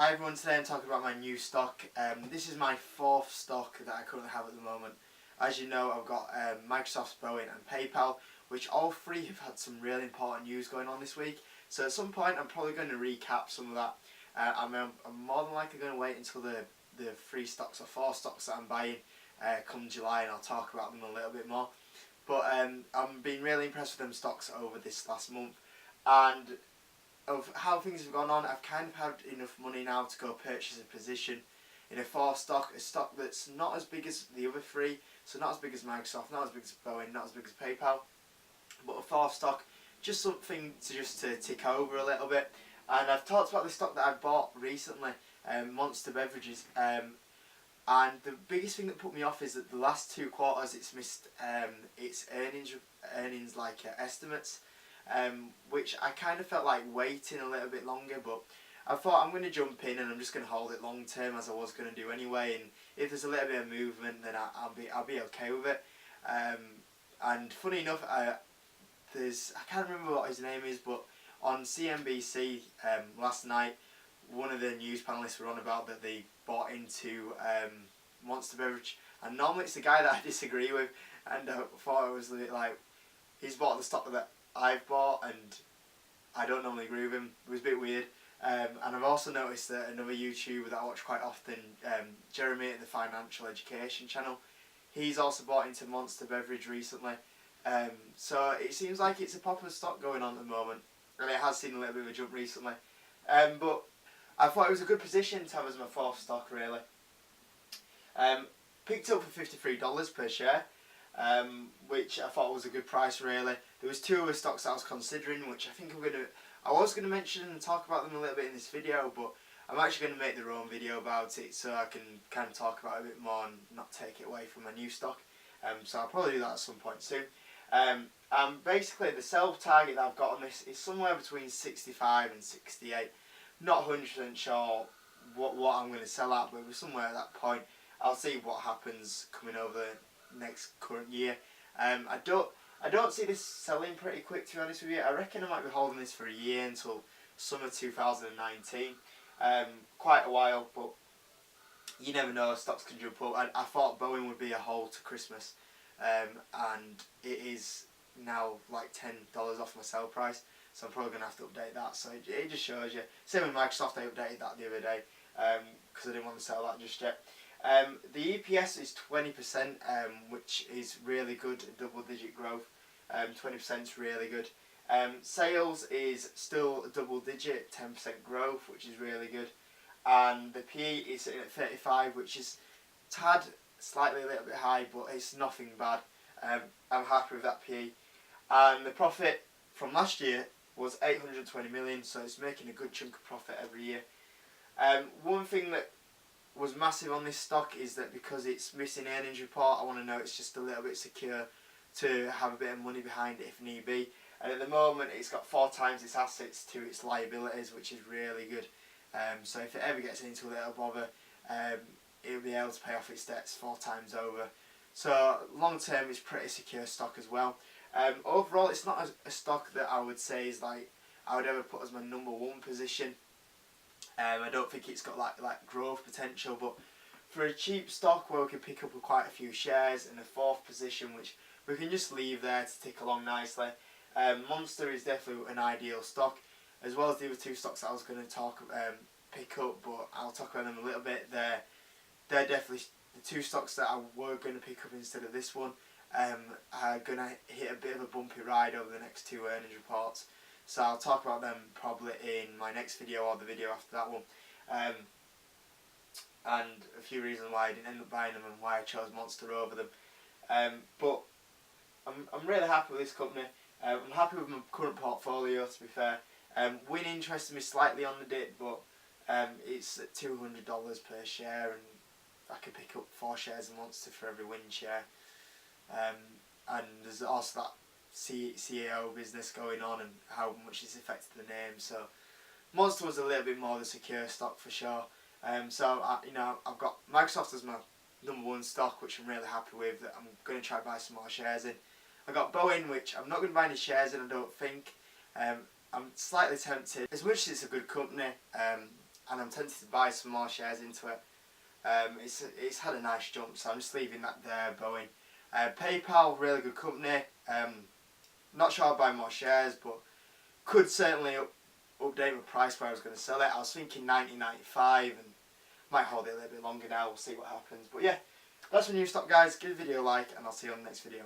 Hi everyone, today I'm talking about my new stock. This is my fourth stock that I currently have at the moment. As you know, I've got Microsoft, Boeing and PayPal, which all three have had some really important news going on this week. So at some point I'm probably going to recap some of that. I'm more than likely going to wait until the three stocks or four stocks that I'm buying come July, and I'll talk about them a little bit more. But I've been really impressed with them stocks over this last month, and of how things have gone on, I've kind of had enough money now to go purchase a position in a fourth stock, a stock that's not as big as the other three, so not as big as Microsoft, not as big as Boeing, not as big as PayPal, but a fourth stock, just something to tick over a little bit. And I've talked about the stock that I bought recently, Monster Beverages, and the biggest thing that put me off is that the last 2 quarters it's missed its earnings estimates. Which I kind of felt like waiting a little bit longer, but I thought I'm going to jump in and I'm just going to hold it long term, as I was going to do anyway, and if there's a little bit of movement then I'll be okay with it. And funny enough, I can't remember what his name is, but on CNBC last night, one of the news panelists were on about that they bought into Monster Beverage, and normally it's the guy that I disagree with, and I thought it was like, he's bought the stock that I've bought and I don't normally agree with him. It was a bit weird. And I've also noticed that another YouTuber that I watch quite often, Jeremy at the Financial Education channel, he's also bought into Monster Beverage recently. So it seems like it's a popular stock going on at the moment, and it has seen a little bit of a jump recently. But I thought it was a good position to have as my fourth stock, really. Picked up for $53 per share. Which I thought was a good price, really. There was 2 other stocks I was considering, which I was going to mention and talk about them a little bit in this video, but I'm actually going to make their own video about it so I can kind of talk about it a bit more and not take it away from my new stock. So I'll probably do that at some point soon. Basically the sell target that I've got on this is somewhere between 65 and 68. Not 100% sure what I'm going to sell at, but we're somewhere at that point. I'll see what happens coming over the next current year. I don't see this selling pretty quick, to be honest with you. I reckon I might be holding this for a year until summer 2019. Quite a while, but you never know, stocks can jump up. I thought Boeing would be a hold to Christmas, and it is now like $10 off my sell price, so I'm probably going to have to update that. So it just shows you. Same with Microsoft, I updated that the other day because I didn't want to sell that just yet. The EPS is 20%, which is really good, double-digit growth. 20% is really good. Sales is still double-digit, 10% growth, which is really good. And the PE is sitting at 35, which is tad slightly a little bit high, but it's nothing bad. I'm happy with that PE. And the profit from last year was 820 million, so it's making a good chunk of profit every year. One thing that was massive on this stock is that because it's missing earnings report, I want to know it's just a little bit secure to have a bit of money behind it if need be. And at the moment it's got 4 times its assets to its liabilities, which is really good. So if it ever gets into a little bother, it'll be able to pay off its debts 4 times over. So long term it's pretty secure stock as well. Overall it's not a stock that I would say is like I would ever put as my number 1 position. I don't think it's got like growth potential, but for a cheap stock where we can pick up quite a few shares in a 4th position, which we can just leave there to tick along nicely, Monster is definitely an ideal stock, as well as the other 2 stocks that I was going to pick up, but I'll talk about them a little bit. They're definitely the 2 stocks that I were going to pick up instead of this one. Are going to hit a bit of a bumpy ride over the next 2 earnings reports. So I'll talk about them probably in my next video or the video after that one. And a few reasons why I didn't end up buying them and why I chose Monster over them. But I'm really happy with this company. I'm happy with my current portfolio, to be fair. Win interested me slightly on the dip, but it's at $200 per share, and I can pick up 4 shares of Monster for every win share. And there's also that CEO business going on and how much it's affected the name. So Monster was a little bit more of a secure stock for sure. So I've got Microsoft as my number 1 stock, which I'm really happy with, that I'm going to try to buy some more shares in. I got Boeing, which I'm not going to buy any shares in, I don't think. I'm slightly tempted. As much as it's a good company, and I'm tempted to buy some more shares into it. It's had a nice jump, so I'm just leaving that there, Boeing. PayPal, really good company. Not sure I'll buy more shares, but could certainly update my price where I was going to sell it. I was thinking 19.95 and might hold it a little bit longer now. We'll see what happens. But yeah, that's my new stock, guys. Give the video a like, and I'll see you on the next video.